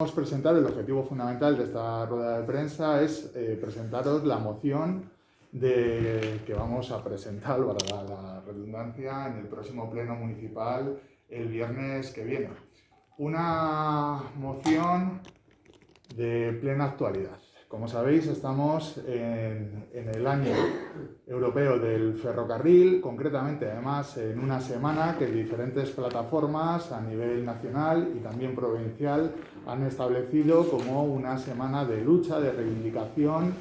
Vamos a presentar el objetivo fundamental de esta rueda de prensa es presentaros la moción que vamos a presentar, para la redundancia, en el próximo pleno municipal el viernes que viene. Una moción de plena actualidad. Como sabéis, estamos en el año europeo del ferrocarril, concretamente además en una semana que diferentes plataformas a nivel nacional y también provincial han establecido como una semana de lucha, de reivindicación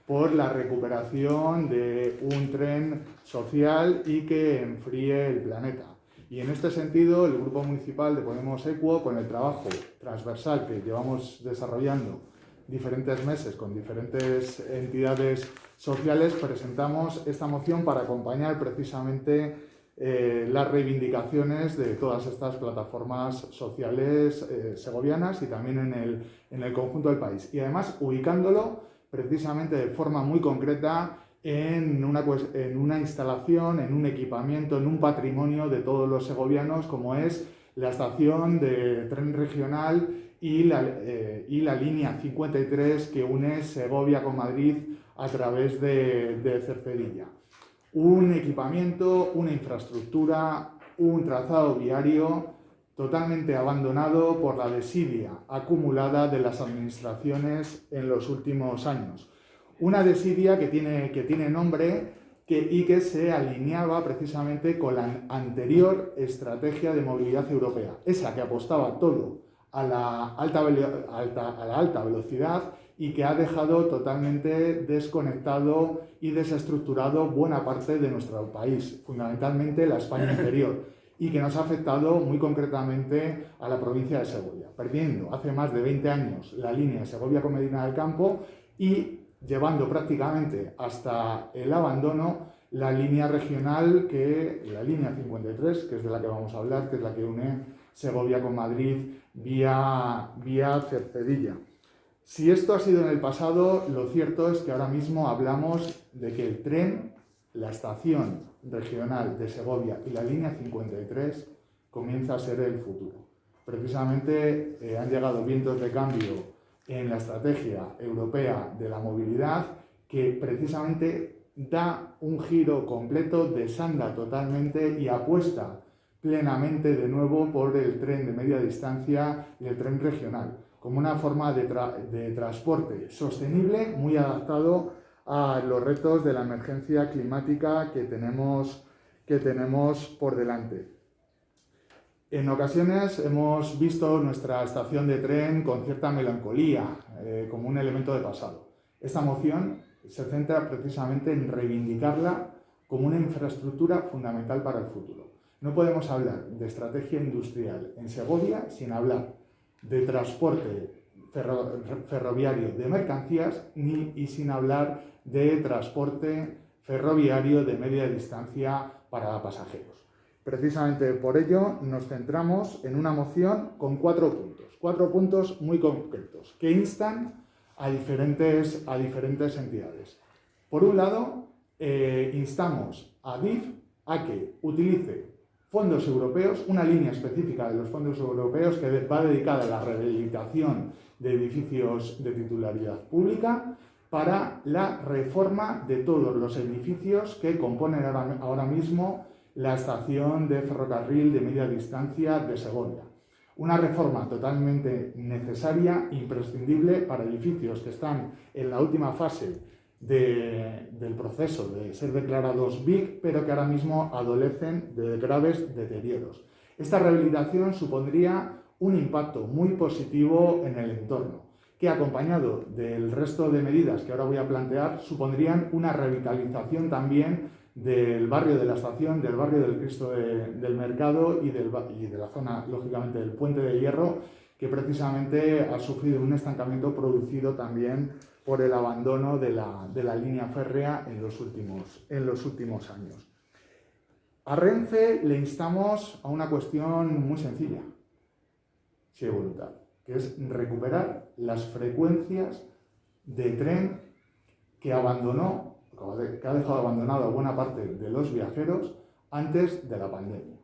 por la recuperación de un tren social y que enfríe el planeta. Y en este sentido, el Grupo Municipal de Podemos Equo, con el trabajo transversal que llevamos desarrollando diferentes meses con diferentes entidades sociales, presentamos esta moción para acompañar precisamente las reivindicaciones de todas estas plataformas sociales segovianas y también en el conjunto del país. Y además ubicándolo precisamente de forma muy concreta en una instalación, en un equipamiento, en un patrimonio de todos los segovianos, como es la estación de tren regional y la línea 53 que une Segovia con Madrid a través de Cercedilla. Un equipamiento, una infraestructura, un trazado viario totalmente abandonado por la desidia acumulada de las administraciones en los últimos años. Una desidia que tiene nombre y que se alineaba precisamente con la anterior estrategia de movilidad europea, esa que apostaba todo a la alta velocidad y que ha dejado totalmente desconectado y desestructurado buena parte de nuestro país, fundamentalmente la España interior, y que nos ha afectado muy concretamente a la provincia de Segovia, perdiendo hace más de 20 años la línea Segovia con Medina del Campo y llevando prácticamente hasta el abandono la línea regional, la línea 53, que es de la que vamos a hablar, que es la que une Segovia con Madrid vía Cercedilla. Si esto ha sido en el pasado, lo cierto es que ahora mismo hablamos de que el tren, la estación regional de Segovia y la línea 53 comienza a ser el futuro. Precisamente han llegado vientos de cambio en la estrategia europea de la movilidad que precisamente da un giro completo, desanda totalmente y apuesta plenamente de nuevo por el tren de media distancia y el tren regional, como una forma de transporte sostenible, muy adaptado a los retos de la emergencia climática que tenemos por delante. En ocasiones hemos visto nuestra estación de tren con cierta melancolía, como un elemento de pasado. Esta moción se centra precisamente en reivindicarla como una infraestructura fundamental para el futuro. No podemos hablar de estrategia industrial en Segovia sin hablar de transporte ferroviario de mercancías y sin hablar de transporte ferroviario de media distancia para pasajeros. Precisamente por ello nos centramos en una moción con cuatro puntos muy concretos que instan a diferentes entidades. Por un lado, instamos a DIF a que utilice fondos europeos, una línea específica de los fondos europeos que va dedicada a la rehabilitación de edificios de titularidad pública para la reforma de todos los edificios que componen ahora mismo la estación de ferrocarril de media distancia de Segovia. Una reforma totalmente necesaria, imprescindible para edificios que están en la última fase del proceso de ser declarados BIC, pero que ahora mismo adolecen de graves deterioros. Esta rehabilitación supondría un impacto muy positivo en el entorno, que acompañado del resto de medidas que ahora voy a plantear, supondrían una revitalización también del barrio de la estación, del barrio del Cristo del Mercado y de la zona, lógicamente, del Puente de Hierro, que precisamente ha sufrido un estancamiento producido también por el abandono de la línea férrea en los últimos años. A Renfe le instamos a una cuestión muy sencilla, si hay voluntad, que es recuperar las frecuencias de tren que ha dejado abandonado a buena parte de los viajeros antes de la pandemia.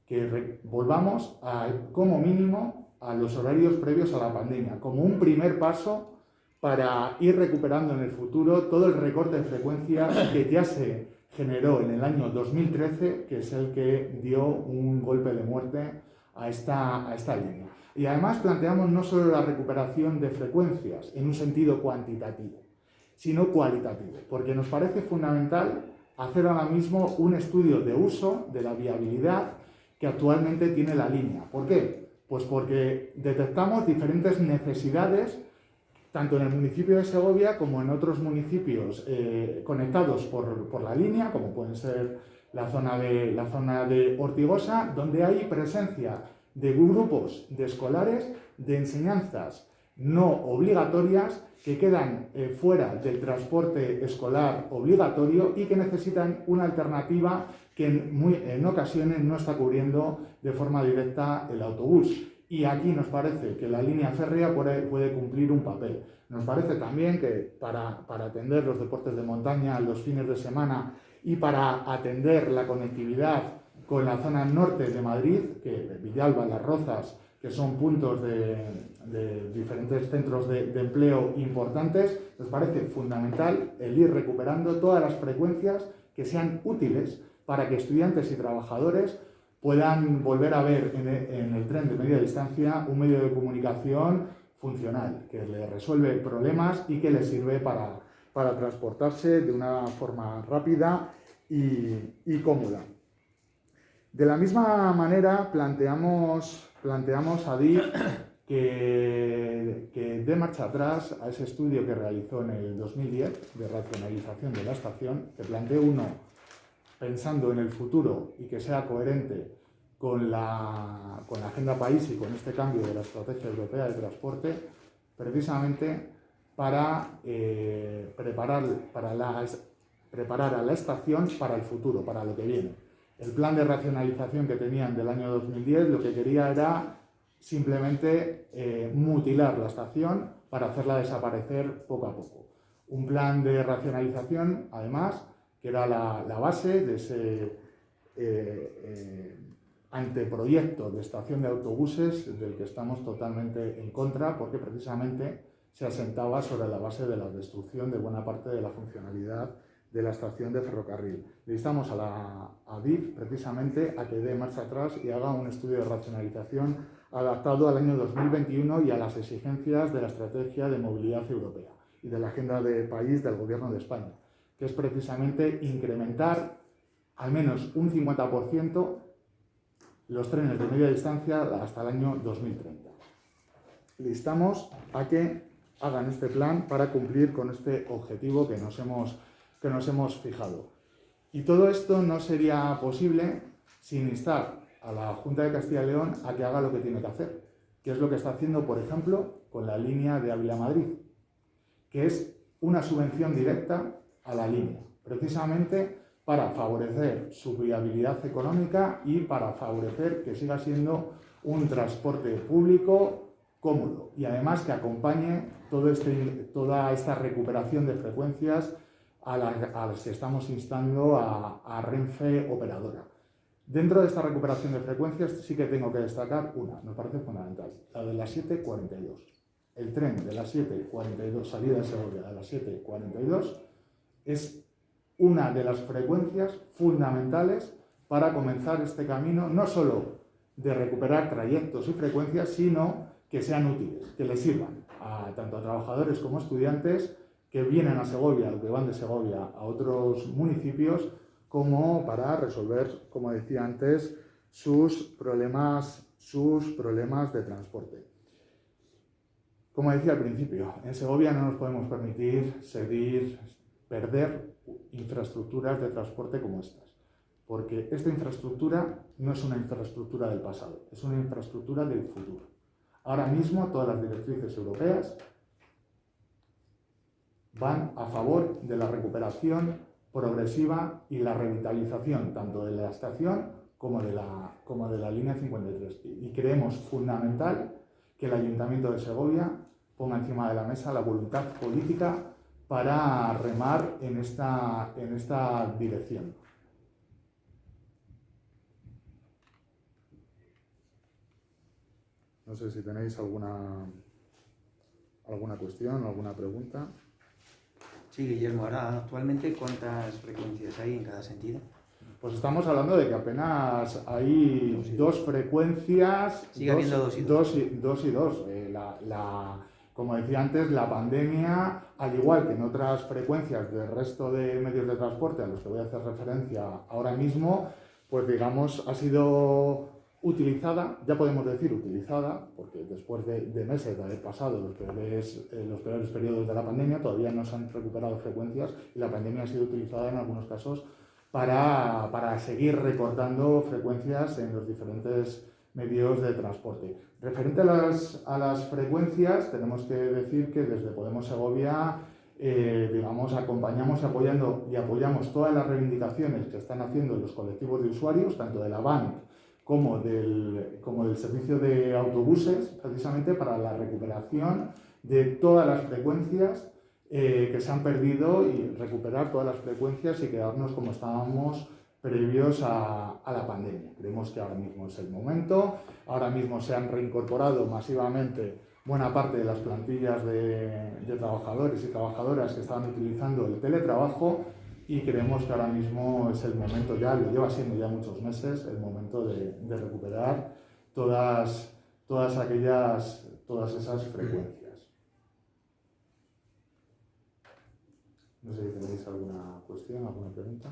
Que volvamos a, como mínimo, a los horarios previos a la pandemia, como un primer paso para ir recuperando en el futuro todo el recorte de frecuencia que ya se generó en el año 2013, que es el que dio un golpe de muerte a esta línea. Y además planteamos no solo la recuperación de frecuencias en un sentido cuantitativo, sino cualitativo, porque nos parece fundamental hacer ahora mismo un estudio de uso de la viabilidad que actualmente tiene la línea. ¿Por qué? Pues porque detectamos diferentes necesidades tanto en el municipio de Segovia como en otros municipios conectados por la línea, como pueden ser la zona de Ortigosa, donde hay presencia de grupos de escolares de enseñanzas no obligatorias que quedan fuera del transporte escolar obligatorio y que necesitan una alternativa que en ocasiones no está cubriendo de forma directa el autobús. Y aquí nos parece que la línea férrea puede cumplir un papel. Nos parece también que para atender los deportes de montaña los fines de semana y para atender la conectividad con la zona norte de Madrid, que Villalba, Las Rozas, que son puntos de diferentes centros de empleo importantes, nos parece fundamental el ir recuperando todas las frecuencias que sean útiles para que estudiantes y trabajadores puedan volver a ver en el tren de media distancia un medio de comunicación funcional, que les resuelve problemas y que les sirve para transportarse de una forma rápida y cómoda. De la misma manera, planteamos a DIF que dé marcha atrás a ese estudio que realizó en el 2010 de racionalización de la estación, que plantee uno pensando en el futuro y que sea coherente con la agenda país y con este cambio de la estrategia europea de transporte, precisamente para preparar a la estación para el futuro, para lo que viene. El plan de racionalización que tenían del año 2010 lo que quería era simplemente mutilar la estación para hacerla desaparecer poco a poco. Un plan de racionalización, además, que era la base de ese anteproyecto de estación de autobuses del que estamos totalmente en contra, porque precisamente se asentaba sobre la base de la destrucción de buena parte de la funcionalidad de la estación de ferrocarril. Le instamos a DIF precisamente a que dé marcha atrás y haga un estudio de racionalización adaptado al año 2021 y a las exigencias de la estrategia de movilidad europea y de la agenda de país del Gobierno de España, que es precisamente incrementar al menos un 50% los trenes de media distancia hasta el año 2030. Le instamos a que hagan este plan para cumplir con este objetivo que nos hemos fijado. Y todo esto no sería posible sin instar a la Junta de Castilla y León a que haga lo que tiene que hacer, que es lo que está haciendo, por ejemplo, con la línea de Ávila-Madrid, que es una subvención directa a la línea, precisamente para favorecer su viabilidad económica y para favorecer que siga siendo un transporte público cómodo y además que acompañe toda esta recuperación de frecuencias a las que estamos instando a Renfe operadora. Dentro de esta recuperación de frecuencias sí que tengo que destacar una, nos parece fundamental, la de las 7:42. El tren de las 7:42, salida de Segovia de las 7:42, es una de las frecuencias fundamentales para comenzar este camino, no solo de recuperar trayectos y frecuencias, sino que sean útiles, que les sirvan tanto a trabajadores como a estudiantes que vienen a Segovia o que van de Segovia a otros municipios, como para resolver, como decía antes, sus problemas de transporte. Como decía al principio, en Segovia no nos podemos permitir perder infraestructuras de transporte como estas, porque esta infraestructura no es una infraestructura del pasado, es una infraestructura del futuro. Ahora mismo todas las directrices europeas van a favor de la recuperación progresiva y la revitalización tanto de la estación como de la línea 53. Y creemos fundamental que el Ayuntamiento de Segovia ponga encima de la mesa la voluntad política para remar en esta dirección. No sé si tenéis alguna cuestión, alguna pregunta. Sí, Guillermo, ahora actualmente ¿cuántas frecuencias hay en cada sentido? Pues estamos hablando de que apenas hay dos frecuencias. Sigue habiendo dos y dos. Dos y dos. Como decía antes, la pandemia, al igual que en otras frecuencias del resto de medios de transporte a los que voy a hacer referencia ahora mismo, pues digamos, ha sido utilizada, ya podemos decir utilizada, porque después de meses de haber pasado los peores periodos de la pandemia, todavía no se han recuperado frecuencias y la pandemia ha sido utilizada en algunos casos para seguir recortando frecuencias en los diferentes medios de transporte. Referente a las frecuencias, tenemos que decir que desde Podemos Segovia digamos, acompañamos y apoyamos todas las reivindicaciones que están haciendo los colectivos de usuarios, tanto de la BANC como del servicio de autobuses, precisamente para la recuperación de todas las frecuencias que se han perdido y recuperar todas las frecuencias y quedarnos como estábamos previos a la pandemia. Creemos que ahora mismo es el momento. Ahora mismo se han reincorporado masivamente buena parte de las plantillas de trabajadores y trabajadoras que estaban utilizando el teletrabajo y creemos que ahora mismo es el momento, ya lo lleva siendo ya muchos meses, el momento de recuperar todas esas frecuencias. No sé si tenéis alguna cuestión, alguna pregunta.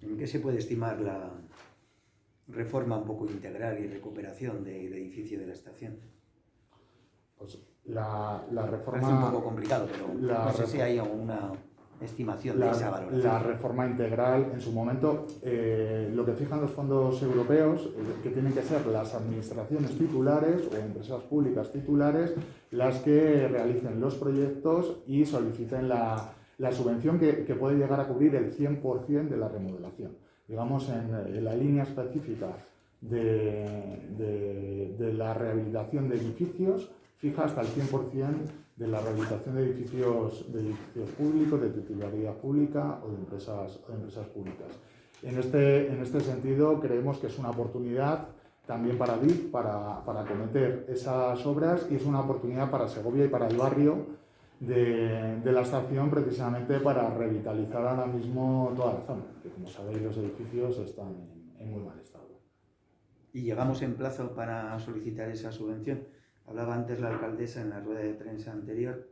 ¿En qué se puede estimar la reforma un poco integral y recuperación del edificio de la estación? Pues la reforma... Parece un poco complicado, pero no sé si hay una estimación de esa valoración. La reforma integral, en su momento, lo que fijan los fondos europeos, que tienen que ser las administraciones titulares o empresas públicas titulares las que realicen los proyectos y soliciten la subvención que puede llegar a cubrir el 100% de la remodelación. Digamos, en la línea específica de la rehabilitación de edificios, fija hasta el 100% de la rehabilitación de edificios públicos, de titularidad pública o de empresas públicas. En este sentido, creemos que es una oportunidad también para DIF para acometer esas obras y es una oportunidad para Segovia y para el barrio de la estación, precisamente para revitalizar ahora mismo toda la zona, que como sabéis los edificios están en muy mal estado. ¿Y llegamos en plazo para solicitar esa subvención? Hablaba antes la alcaldesa en la rueda de prensa anterior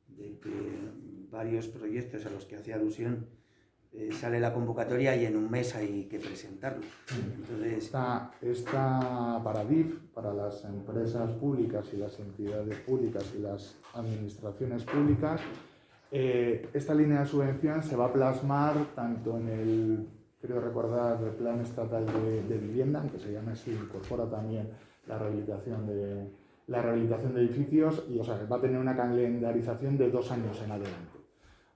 de que varios proyectos a los que hacía alusión sale la convocatoria y en un mes hay que presentarlo. Entonces... Esta para DIF, para las empresas públicas y las entidades públicas y las administraciones públicas, esta línea de subvención se va a plasmar tanto en el, creo recordar, el Plan Estatal de Vivienda, aunque se llame así, incorpora también la rehabilitación de edificios y, o sea, va a tener una calendarización de 2 años en adelante.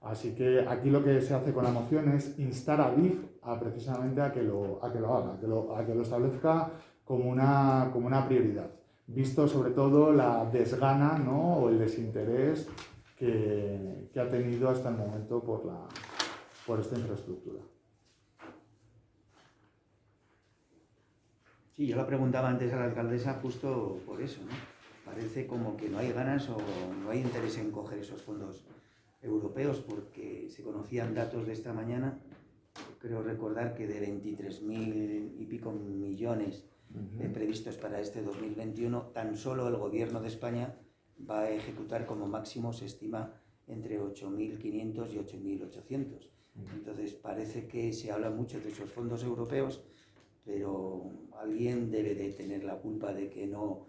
Así que aquí lo que se hace con la moción es instar a DIF precisamente a que lo haga, a que lo establezca como una prioridad, visto sobre todo la desgana, ¿no?, o el desinterés que ha tenido hasta el momento por esta infraestructura. Sí, yo la preguntaba antes a la alcaldesa justo por eso, ¿no? Parece como que no hay ganas o no hay interés en coger esos fondos europeos, porque se conocían datos de esta mañana, creo recordar que de 23.000 y pico millones previstos para este 2021, tan solo el gobierno de España va a ejecutar como máximo, se estima, entre 8.500 y 8.800. Entonces parece que se habla mucho de esos fondos europeos, pero alguien debe de tener la culpa de que no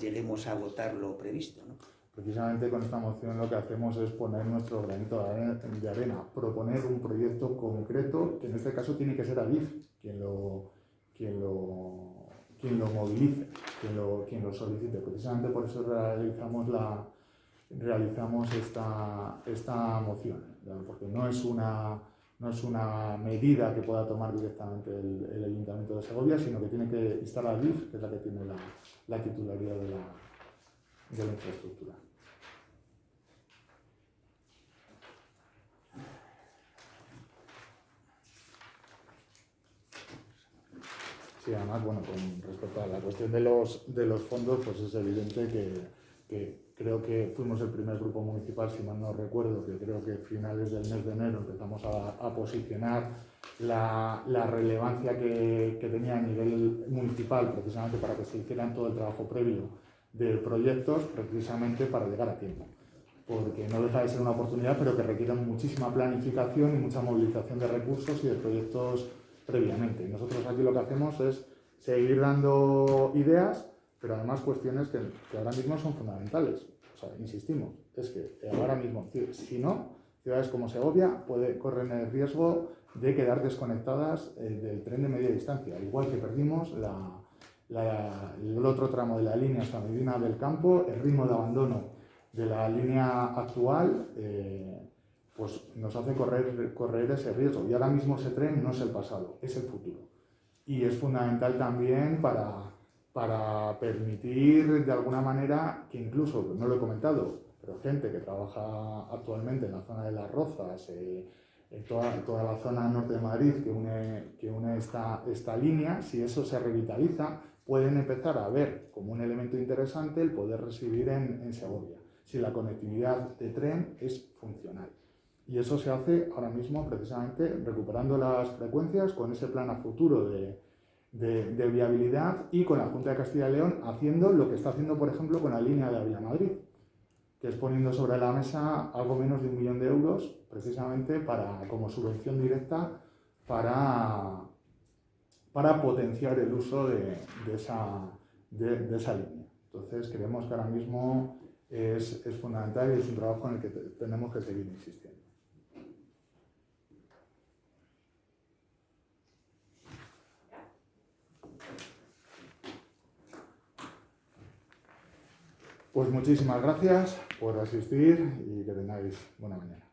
lleguemos a agotar lo previsto, ¿no? Precisamente con esta moción lo que hacemos es poner nuestro granito de arena, proponer un proyecto concreto, que en este caso tiene que ser ADIF quien lo movilice, quien lo solicite. Precisamente por eso realizamos esta moción, ¿no? Porque no es una medida que pueda tomar directamente el Ayuntamiento de Segovia, sino que tiene que instar a DIF, que es la que tiene la titularidad de la infraestructura. Sí, además además, bueno, con respecto a la cuestión de los fondos, pues es evidente que creo que fuimos el primer grupo municipal, si mal no recuerdo, que creo que a finales del mes de enero empezamos a posicionar la relevancia que tenía a nivel municipal, precisamente para que se hicieran todo el trabajo previo de proyectos, precisamente para llegar a tiempo. Porque no deja de ser una oportunidad, pero que requiere muchísima planificación y mucha movilización de recursos y de proyectos previamente. Nosotros aquí lo que hacemos es seguir dando ideas, pero además cuestiones que ahora mismo son fundamentales. O sea, insistimos, es que ahora mismo, si no, ciudades como Segovia corren el riesgo de quedar desconectadas del tren de media distancia, igual que perdimos el otro tramo de la línea hasta Medina del Campo, el ritmo de abandono de la línea actual, pues nos hace correr ese riesgo. Y ahora mismo ese tren no es el pasado, es el futuro. Y es fundamental también para permitir de alguna manera que incluso, no lo he comentado, pero gente que trabaja actualmente en la zona de Las Rozas, en toda la zona norte de Madrid que une esta línea, si eso se revitaliza, pueden empezar a ver como un elemento interesante el poder residir en Segovia, si la conectividad de tren es funcional. Y eso se hace ahora mismo precisamente recuperando las frecuencias con ese plan a futuro de viabilidad y con la Junta de Castilla y León haciendo lo que está haciendo, por ejemplo, con la línea de Ávila-Madrid, que es poniendo sobre la mesa algo menos de 1 millón de euros precisamente como subvención directa para potenciar el uso de esa línea. Entonces creemos que ahora mismo es fundamental y es un trabajo en el que tenemos que seguir insistiendo. Pues muchísimas gracias por asistir y que tengáis buena mañana.